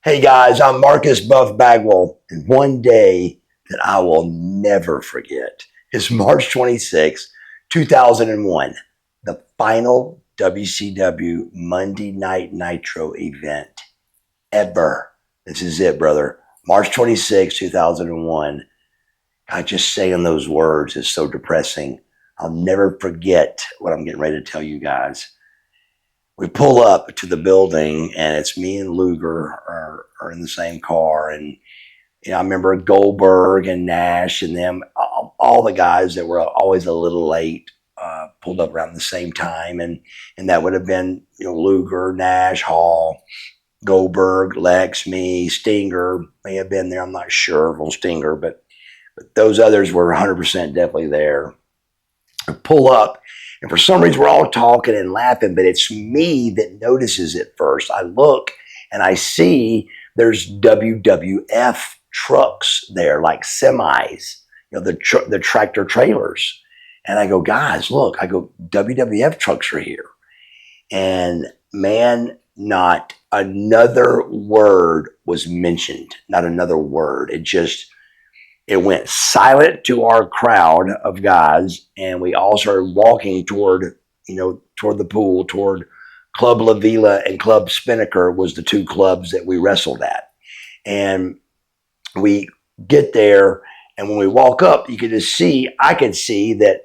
Hey guys, I'm Marcus Buff Bagwell, and one day that I will never forget is March 26, 2001, the final WCW Monday Night Nitro event ever. This is it, brother. March 26, 2001. God, just saying those words is so depressing. I'll never forget what I'm getting ready to tell you guys. We pull up to the building, and it's me and Luger are in the same car. And I remember Goldberg and Nash and them, all the guys that were always a little late, pulled up around the same time. And that would have been, Luger, Nash, Hall, Goldberg, Lex, me, Stinger may have been there. I'm not sure on Stinger, but those others were 100% definitely there. I pull up, and for some reason, we're all talking and laughing, but it's me that notices it first. I look and I see there's WWF trucks there, like semis, the tractor trailers. And I go, guys, look, WWF trucks are here. And man, not another word was mentioned, not another word. It went silent to our crowd of guys, and we all started walking toward the pool, toward Club La Vila and Club Spinnaker was the two clubs that we wrestled at. And we get there, and when we walk up, I could see that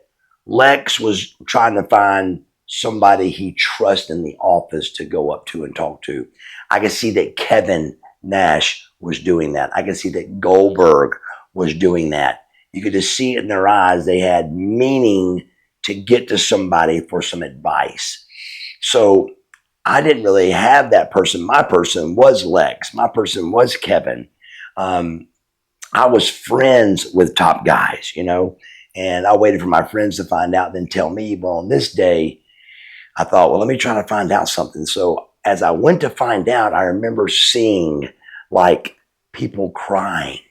Lex was trying to find somebody he trusts in the office to go up to and talk to. I could see that Kevin Nash was doing that. I could see that Goldberg was doing that. You could just see it in their eyes. They had meaning to get to somebody for some advice. So I didn't really have that person. My person was Lex. My person was Kevin. I was friends with top guys, and I waited for my friends to find out, then tell me. Well, on this day, I thought, well, let me try to find out something. So as I went to find out, I remember seeing like people crying.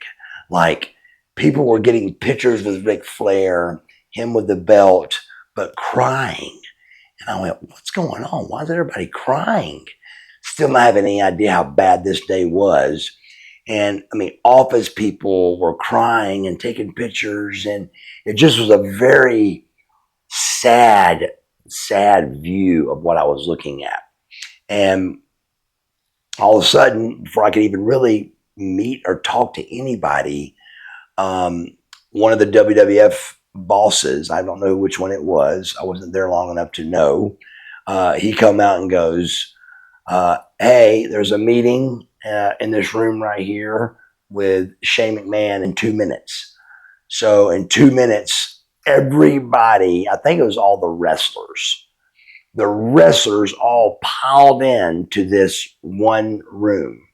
Like people were getting pictures with Ric Flair, him with the belt, but crying. And I went, what's going on? Why is everybody crying? Still not having any idea how bad this day was. And office people were crying and taking pictures. And it just was a very sad view of what I was looking at. And all of a sudden, before I could even really meet or talk to anybody, one of the WWF bosses, I don't know which one it was, I wasn't there long enough to know, he come out and goes, hey, there's a meeting in this room right here with Shane McMahon in 2 minutes. So in 2 minutes, everybody, I think it was all the wrestlers all piled into this one room.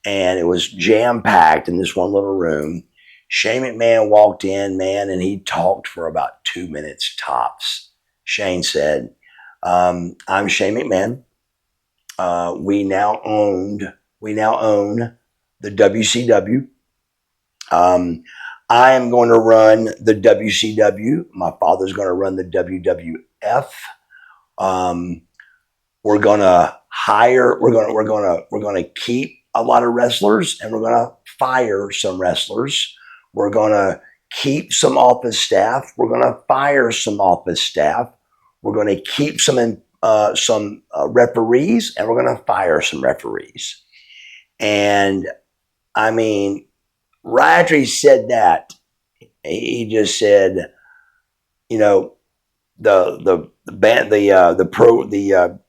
And it was jam-packed in this one little room. Shane McMahon walked in, man, and he talked for about 2 minutes tops. Shane said, I'm Shane McMahon. We now own the WCW. I am going to run the WCW. My father's going to run the WWF. We're going to keep a lot of wrestlers, and we're going to fire some wrestlers. We're going to keep some office staff. We're going to fire some office staff. We're going to keep some referees, and we're going to fire some referees. And right after he said that, he just said, the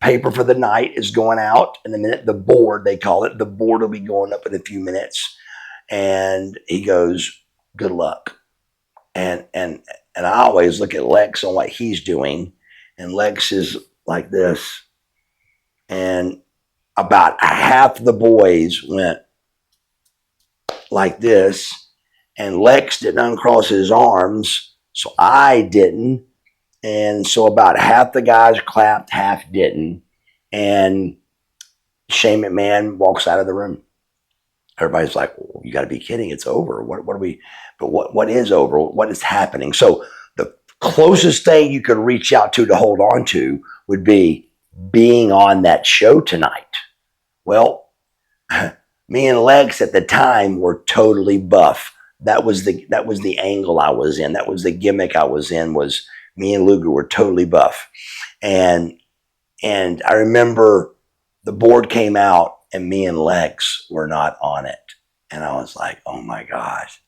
paper for the night is going out in a minute. The board, they call it, the board will be going up in a few minutes. And he goes, good luck. And I always look at Lex on what he's doing, and Lex is like this. And about half the boys went like this, and Lex didn't uncross his arms, so I didn't. And so about half the guys clapped, half didn't. And Shane McMahon walks out of the room. Everybody's like, well, you got to be kidding. It's over. What is over? What is happening? So the closest thing you could reach out to hold on to would be being on that show tonight. Well, Me and Lex at the time were totally buff. That was the angle I was in. That was the gimmick I was in. Was me and Luger were totally buff, and I remember the board came out and me and Lex were not on it, and I was like, oh my gosh,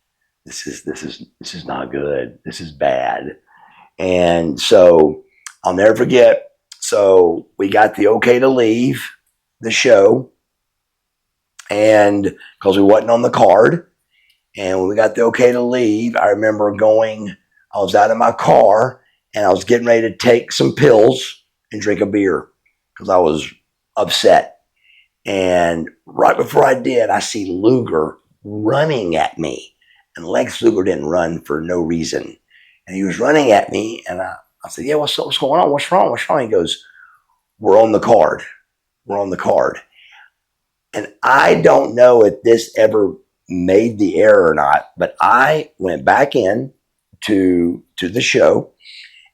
this is not good. This is bad. And so I'll never forget. So we got the okay to leave the show, and because we wasn't on the card, and when we got the okay to leave, I remember I was out of my car and I was getting ready to take some pills and drink a beer because I was upset. And right before I did, I see Luger running at me, and Lex Luger didn't run for no reason. And he was running at me, and I said, yeah, what's going on? What's wrong? What's wrong? He goes, we're on the card. We're on the card. And I don't know if this ever made the air or not, but I went back in to the show,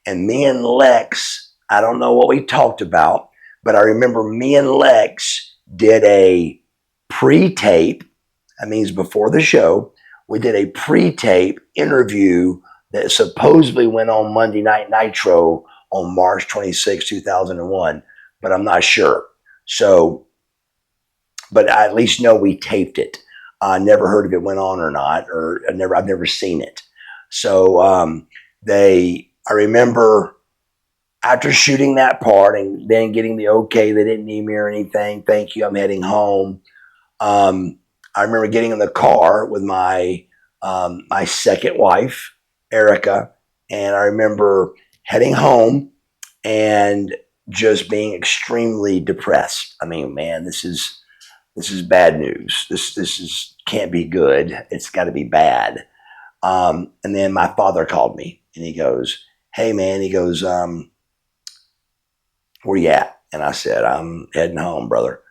and me and Lex, I don't know what we talked about, but I remember me and Lex did a pre-tape. That means before the show, we did a pre-tape interview that supposedly went on Monday Night Nitro on March 26, 2001, but I'm not sure. So, but I at least know we taped it. I never heard if it went on or not, or I've never seen it. So I remember after shooting that part and then getting the okay, they didn't need me or anything. Thank you, I'm heading home. I remember getting in the car with my second wife, Erica, and I remember heading home and just being extremely depressed. I mean, man, this is bad news. This can't be good. It's got to be bad. And then my father called me and he goes, hey man, he goes, where you at? And I said, I'm heading home, brother.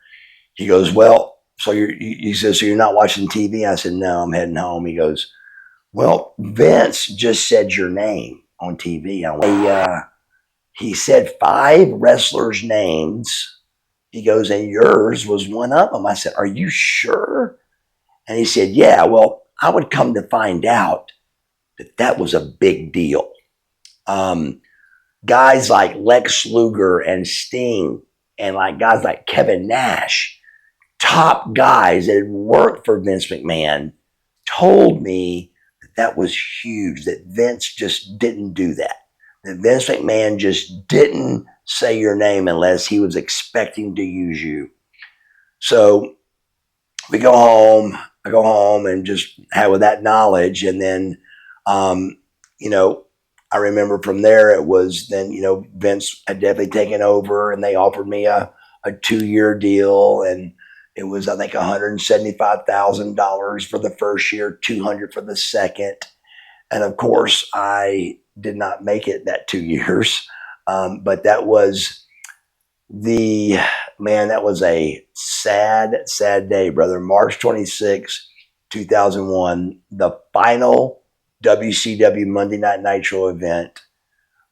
He goes, well, so he says, so you're not watching TV? I said, no, I'm heading home. He goes, well, Vince just said your name on TV. He said 5 wrestlers' names. He goes, and yours was one of them. I said, are you sure? And he said, yeah, well, I would come to find out that was a big deal. Guys like Lex Luger and Sting, and like guys like Kevin Nash, top guys that had worked for Vince McMahon, told me that was huge, that Vince just didn't do that. That Vince McMahon just didn't say your name unless he was expecting to use you. So we go home. I go home and just have with that knowledge. And then, I remember from there, it was then, Vince had definitely taken over and they offered me a 2-year deal. And it was, I think, $175,000 for the first year, $200,000 for the second. And of course, I did not make it that 2 years. But that was that was a sad, sad day, brother. March 26, 2001, the final WCW Monday Night Nitro event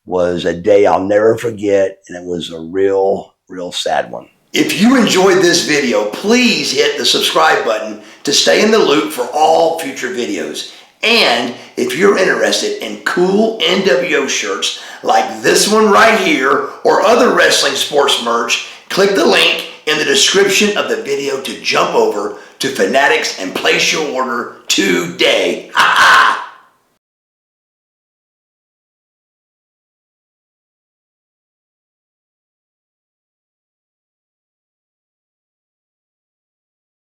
was a day I'll never forget, and it was a real, real sad one. If you enjoyed this video, please hit the subscribe button to stay in the loop for all future videos. And if you're interested in cool NWO shirts like this one right here or other wrestling sports merch, click the link in the description of the video to jump over to Fanatics and place your order today.